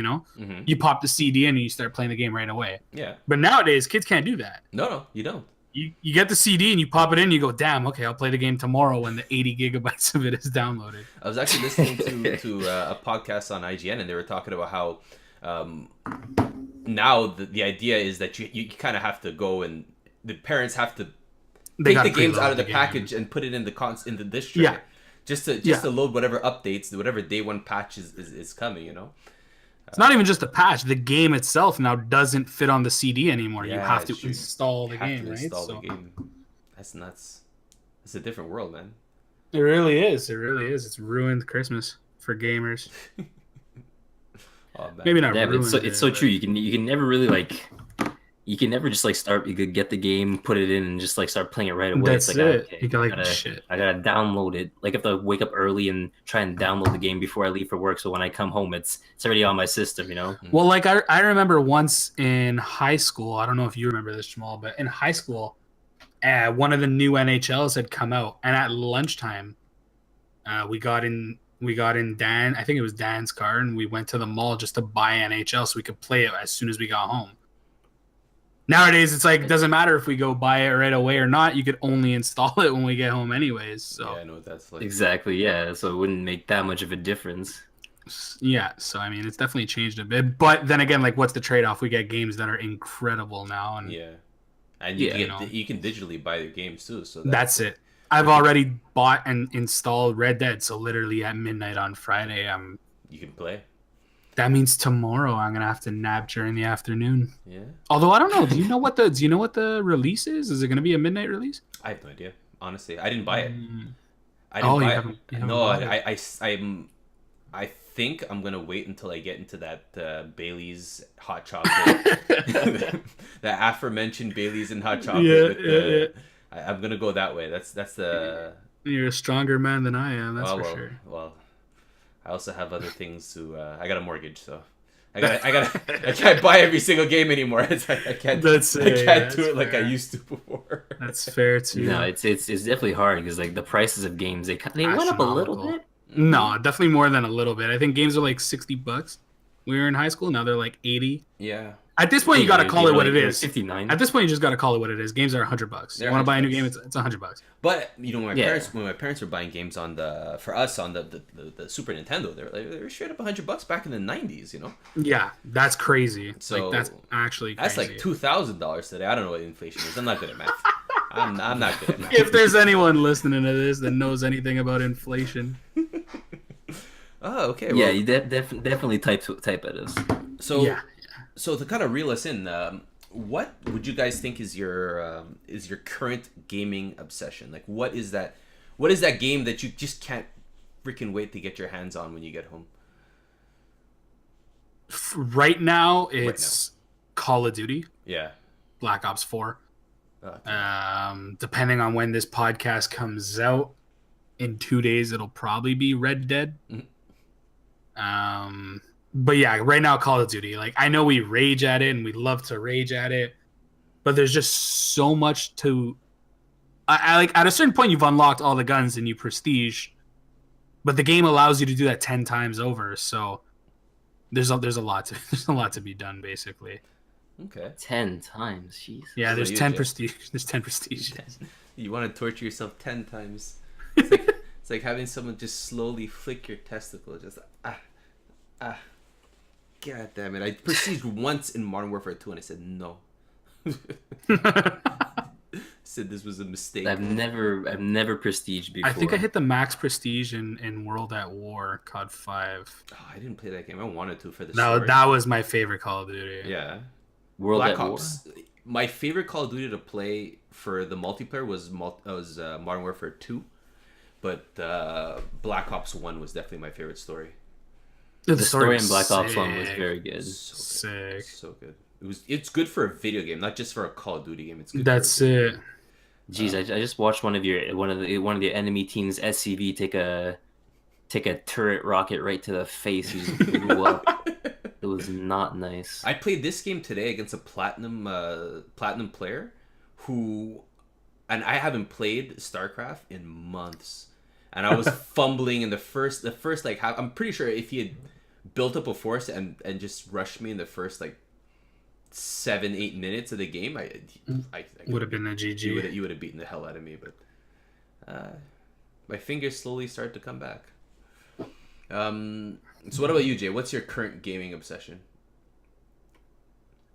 you pop the CD in and you start playing the game right away. Yeah. But nowadays, kids can't do that. No, you don't. You get the CD and you pop it in, you go, damn, okay, I'll play the game tomorrow when the 80 gigabytes of it is downloaded. I was actually listening to a podcast on IGN, and they were talking about how now the idea is that you kind of have to go, and the parents have to take the games out of the package and put it in the disc tray. Just to load whatever updates, whatever day one patch is coming, It's not even just a patch. The game itself now doesn't fit on the CD anymore. You have to install the game, right? The game. That's nuts. It's a different world, man. It really is. It's ruined Christmas for gamers. Maybe not ruined. It's so true. You can never really like. You can never just like start. You could get the game, put it in, and just like start playing it right away. That's it's like, it. Okay, you got like shit. I gotta download it. Like if I wake up early and try and download the game before I leave for work, so when I come home, it's already on my system. Well, like I remember once in high school. I don't know if you remember this, Jamal, but in high school, one of the new NHLs had come out, and at lunchtime, we got in Dan. I think it was Dan's car, and we went to the mall just to buy NHL so we could play it as soon as we got home. Nowadays, it's like, it doesn't matter if we go buy it right away or not. You could only install it when we get home anyways. So yeah, I know what that's like. Exactly, yeah. So it wouldn't make that much of a difference. Yeah, so I mean, it's definitely changed a bit. But then again, like, what's the trade-off? We get games that are incredible now. And you can digitally buy the games too. So that's it. I've already bought and installed Red Dead, so literally at midnight on Friday, You can play. that means tomorrow I'm gonna have to nap during the afternoon. Yeah. Although I don't know. Do you know what the release is? Is it gonna be a midnight release? I have no idea. Honestly, I didn't buy it. Mm. I didn't Oh, buy you it. haven't No, bought it. I think I'm gonna wait until I get into that Bailey's hot chocolate, that aforementioned Bailey's and hot chocolate. Yeah, With yeah. I'm gonna go that way. That's the. You're a stronger man than I am. That's Oh for well, sure. well. I also have other things to. I got a mortgage, so I can't buy every single game anymore. I can't. That's I yeah, can't do that's it like I fair. used to before. That's fair too. No, it's definitely hard because like the prices of games they went up a little Astronomical. bit. No, definitely more than a little bit. I think games are like $60. We were in high school. Now they're like 80. Yeah. At this point, you gotta call it what it is. 59. At this point, you just gotta call it what it is. Games are $100. They're You want to buy a new $100. game? It's $100. But you know, when Yeah. my parents were buying games on the Super Nintendo, they were straight up $100 back in the '90s. You know, Yeah, that's crazy. So, like that's actually that's crazy. like $2,000 today. I don't know what inflation is. I'm not good at math. I'm not good at math. If there's anyone listening to this that knows anything about inflation, Oh, okay. Yeah, Well, you definitely type at us. so yeah. so to kind of reel us in, what would you guys think is your current gaming obsession? Like, what is that? What is that game that you just can't freaking wait to get your hands on when you get home? Right now, it's Call of Duty, Yeah. Black Ops 4. Okay. Depending on when this podcast comes out, in 2 days it'll probably be Red Dead. Mhm. But yeah, right now Call of Duty. Like I know we rage at it and we love to rage at it, but there's just so much to. I like at a certain point you've unlocked all the guns and you prestige, but the game allows you to do that 10 times over. So there's a lot to be done basically. Okay. 10 times, jeez. Yeah, What there's about you, 10 Jay? prestige. There's 10 prestige. You want to torture yourself 10 times. It's like having someone just slowly flick your testicle. Just God damn it! I prestiged once in Modern Warfare 2, and I said no. Said this was a mistake. I've never prestiged before. I think I hit the max prestige in World at War COD 5. Oh, I didn't play that game. I wanted to for the No, story. that was my favorite Call of Duty. Yeah. World Black at War. Ops. My favorite Call of Duty to play for the multiplayer was Modern Warfare 2, but Black Ops 1 was definitely my favorite story. The story in was Black Ops 1 was sick. very good. So good. Sick. So good. It's good for a video game, not just for a Call of Duty game. It's good. That's for a video it. game. Jeez, I just watched one of the enemy team's SCV take a turret rocket right to the face. He just blew up. It was not nice. I played this game today against a platinum player who, and I haven't played StarCraft in months, and I was fumbling in the first like half. I'm pretty sure if he had built up a force and just rushed me in the first like 7-8 minutes of the game, I Would have been a GG. you would have beaten the hell out of me, but my fingers slowly start to come back. So what about you, Jay? What's your current gaming obsession?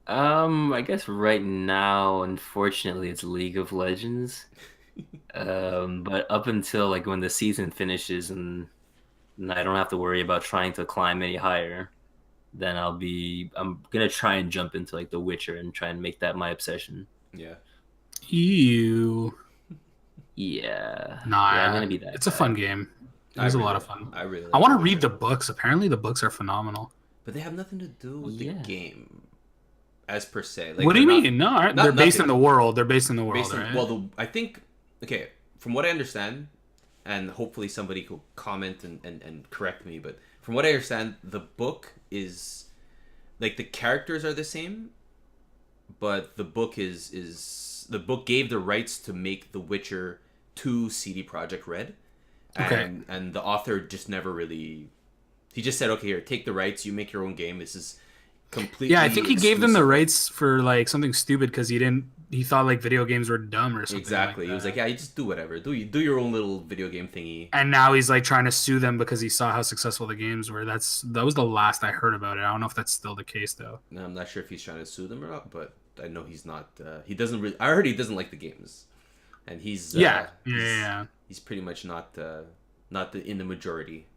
I guess right now, unfortunately, it's League of Legends. But up until like when the season finishes and I don't have to worry about trying to climb any higher, then I'm gonna try and jump into like The Witcher and try and make that my obsession. Yeah. Ew. Yeah. Nah, Yeah, I'm gonna be that it's a guy. fun game. It was a lot of fun. I really. I want to like read it. the books. Apparently, the books are phenomenal. But they have nothing to do with Yeah. the game, as per se. Like, What do you they're not- mean? No, not they're based in nothing. the world. They're based in the world, Based on, right? well, I think okay. From what I understand, and hopefully somebody could comment and correct me, but from what I understand, the book is like the characters are the same, but the book is the book gave the rights to make The Witcher 2 CD Projekt Red. Okay. And the author just never really. He just said, "Okay, here, take the rights. You make your own game. This is completely." yeah, I think he gave them the exclusive." rights for like something stupid because he thought like video games were dumb or something. Exactly. Like He was that. like, "Yeah, you just do whatever. Do your own little video game thingy." And now he's like trying to sue them because he saw how successful the games were. That was the last I heard about it. I don't know if that's still the case though. Now, I'm not sure if he's trying to sue them or not, but I know he's not. He doesn't really. I heard he doesn't like the games. and he's he's pretty much not in the majority.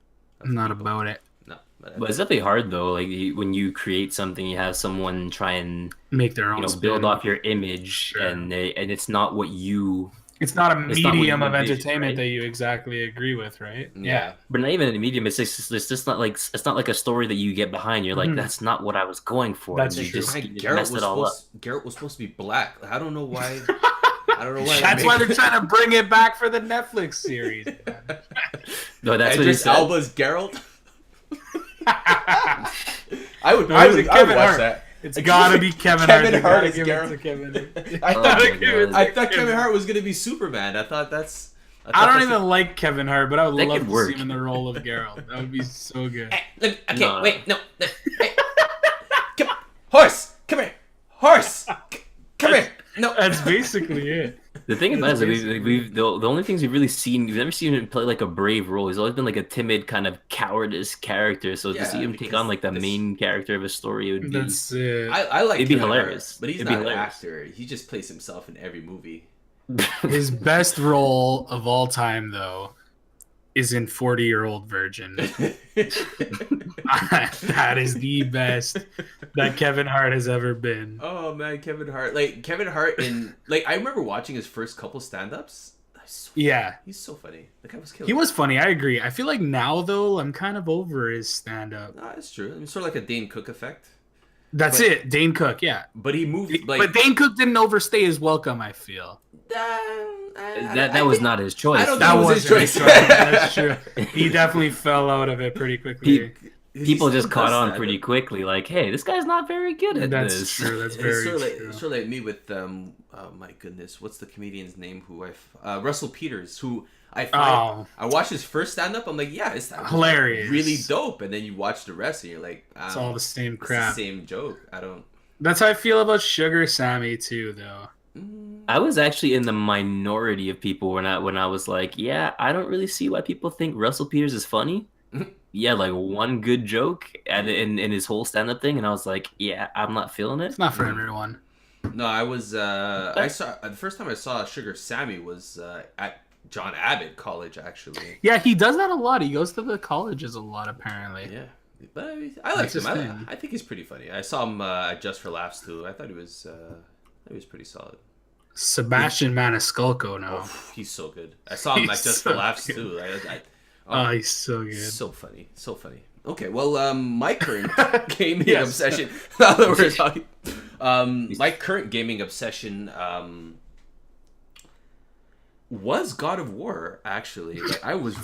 Not people. About it. No, but it's definitely hard though. Like when you create something, you have someone try and make their own, build off your image, sure. and it's not what you. It's not a medium of entertainment, right? That you exactly agree with, right? Yeah, but not even a medium. It's just not like a story that you get behind. You're like, that's not what I was going for. That's and true. You messed it all up. Garrett was supposed to be black. I don't know why. That's why they're trying to bring it back for the Netflix series. No, that's Idris what he said. Elba's Geralt. I would watch that. It's gotta be Kevin Hart. Kevin Hart is Geralt. I thought Kevin Hart was gonna be Superman. I don't even like Kevin Hart, but I would love to see him in the role of Geralt. That would be so good. Wait, no. Hey. Come on, horse, come here, horse, come here. No, that's basically it. The thing about it is we've the only things we've never seen him play like a brave role. He's always been like a timid kind of cowardice character. So to see him take on like the main character of a story, it would be. That's it. I like. It'd be hilarious, but he's not an actor. He just plays himself in every movie. His best role of all time, though, is in 40-Year-Old Virgin. That is the best that Kevin Hart has ever been. Oh man, Kevin Hart in I remember watching his first couple stand-ups. He's so funny. The guy was killer. He was funny. I agree. I feel like now though, I'm kind of over his stand-up. No, that's true. I mean, sort of like a Dane Cook effect. That's it, Dane Cook. Yeah, but he moved. But Dane Cook didn't overstay his welcome. I feel. That was not his choice. I don't think it was his choice. That's true. He definitely fell out of it pretty quickly. People just caught on pretty quickly. Like, hey, this guy's not very good at this. That's true. That's very true. It's sort of like me with my goodness, what's the comedian's name? Russell Peters, who I watched his first stand up. I'm like, yeah, it's hilarious, really dope. And then you watch the rest, and you're like, it's all the same crap, the same joke. I don't. That's how I feel about Sugar Sammy too, though. I was actually in the minority of people when I was like, yeah, I don't really see why people think Russell Peters is funny. Yeah, like one good joke in his whole stand-up thing, and I was like, yeah, I'm not feeling it. It's not for everyone. No, I was. I saw the first time I saw Sugar Sammy was at John Abbott College, actually. Yeah, he does that a lot. He goes to the colleges a lot, apparently. Yeah, but I like him. I think he's pretty funny. I saw him at Just for Laughs too. I thought he was pretty solid. Sebastian Maniscalco now. Oh, he's so good. I saw him at Just for Laughs too. He's so good. So funny. Okay, well, my current gaming obsession. Now that we're talking, my current gaming obsession was God of War. Actually, I was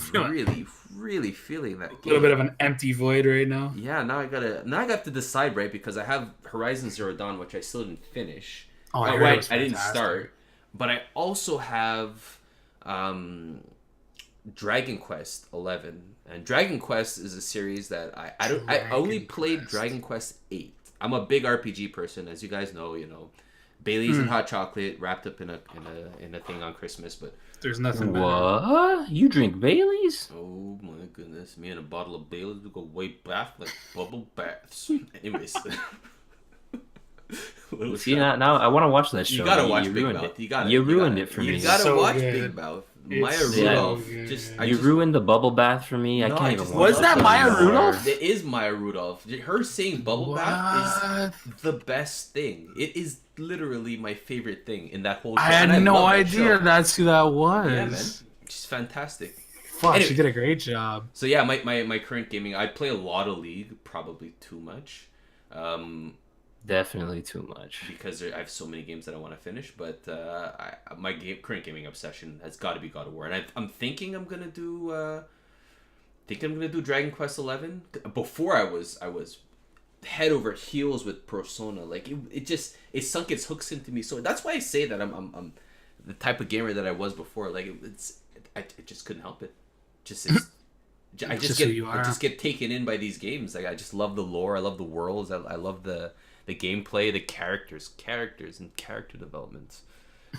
really feeling that game. A little bit of an empty void right now. Yeah, now I got to decide, right, because I have Horizon Zero Dawn, which I still didn't finish. I didn't start, but I also have Dragon Quest 11, and Dragon Quest is a series that I only played Dragon Quest 8. I'm a big RPG person, as you guys know. Bailey's and hot chocolate wrapped up in a thing on Christmas, but there's nothing better. What? You drink Bailey's? Oh my goodness, me and a bottle of Bailey's, we go way back like bubble baths. Anyways. See, now I want to watch that show. You gotta watch Big Mouth. You ruined it for me. You gotta watch Big Mouth. Maya Rudolph. You ruined the bubble bath for me. I can't even watch Was that Maya Rudolph? It is Maya Rudolph. Her saying bubble bath is the best thing. It is literally my favorite thing in that whole show. I had no idea that's who that was. Yeah, man. She's fantastic. Fuck, she did a great job. So yeah, my current gaming, I play a lot of League, probably too much. Definitely too much. Because I have so many games that I want to finish, but my current gaming obsession has got to be God of War, and I'm thinking I'm gonna do Dragon Quest 11. Before I was head over heels with Persona. Like it sunk its hooks into me. So that's why I say that I'm the type of gamer that I was before. Like I just couldn't help it. I just get taken in by these games. Like I just love the lore. I love the worlds. I love the gameplay, the characters and character developments.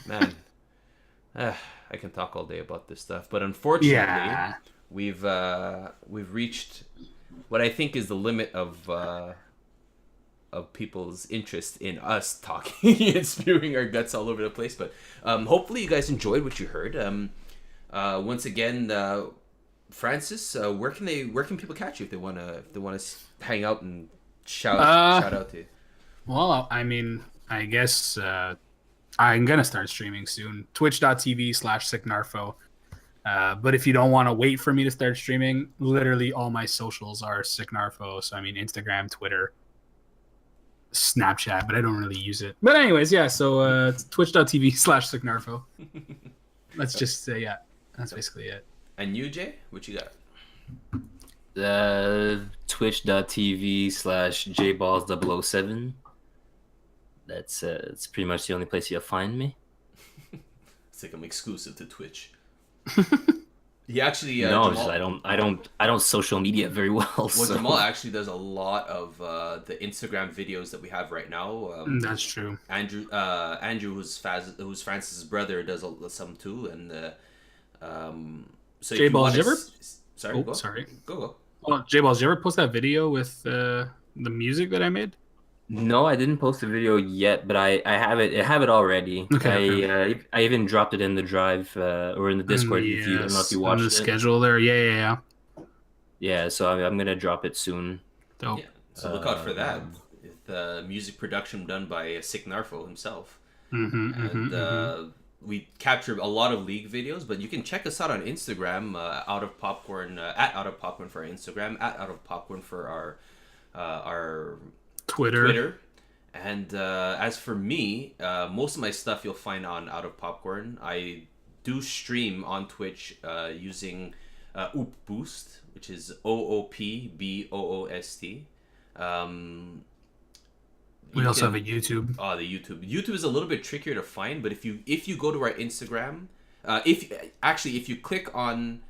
Man, I can talk all day about this stuff, but unfortunately, we've reached what I think is the limit of of people's interest in us talking and spewing our guts all over the place. But hopefully you guys enjoyed what you heard. Once again, Francis, where can people catch you if they wanna hang out and shout out to you? Well, I mean, I guess I'm gonna start streaming soon. Twitch.tv/sicknarfo. But if you don't want to wait for me to start streaming, literally all my socials are sicknarfo. So I mean, Instagram, Twitter, Snapchat, but I don't really use it. But anyways, yeah. So Twitch.tv/sicknarfo. Let's just say that's basically it. And you, Jay, what you got? Twitch.tv/jballs007. That's it's pretty much the only place you'll find me. It's like I'm exclusive to Twitch. He actually no, Jamal, I don't social media very well. Well, So. Jamal actually does a lot of the Instagram videos that we have right now. That's true. Andrew, who's Francis' brother, does some too, and so J Balls, sorry, go. Well, J Balls, did you ever post that video with the music that I made? No, I didn't post a video yet, but I have it. I have it already. Okay. I even dropped it in the drive or in the Discord. If you, I don't know if you watched on the schedule there. Yeah. Yeah, so I'm gonna drop it soon. Dope. Yeah, so look out for that. With music production done by Sick Narfo himself. We capture a lot of League videos, but you can check us out on Instagram, Out of Popcorn, at Out of Popcorn for our Instagram, at Out of Popcorn for our Twitter. And as for me, most of my stuff you'll find on Out of Popcorn. I do stream on Twitch using Oop Boost, which is OOPBOOST. We also have a YouTube. Oh, the YouTube. YouTube is a little bit trickier to find, but if you go to our Instagram, if you click on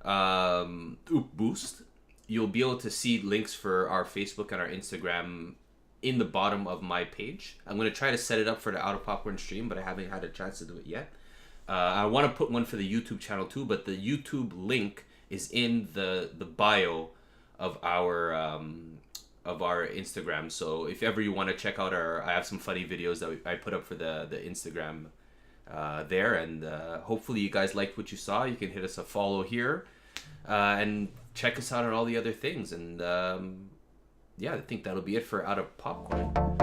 Oop Boost, you'll be able to see links for our Facebook and our Instagram in the bottom of my page. I'm going to try to set it up for the Out of Popcorn stream, but I haven't had a chance to do it yet. I want to put one for the YouTube channel too, but the YouTube link is in the bio of our Instagram. So if ever you want to check out I have some funny videos that I put up for the Instagram there, and hopefully you guys liked what you saw. You can hit us a follow here and check us out on all the other things, and I think that'll be it for Out of Popcorn.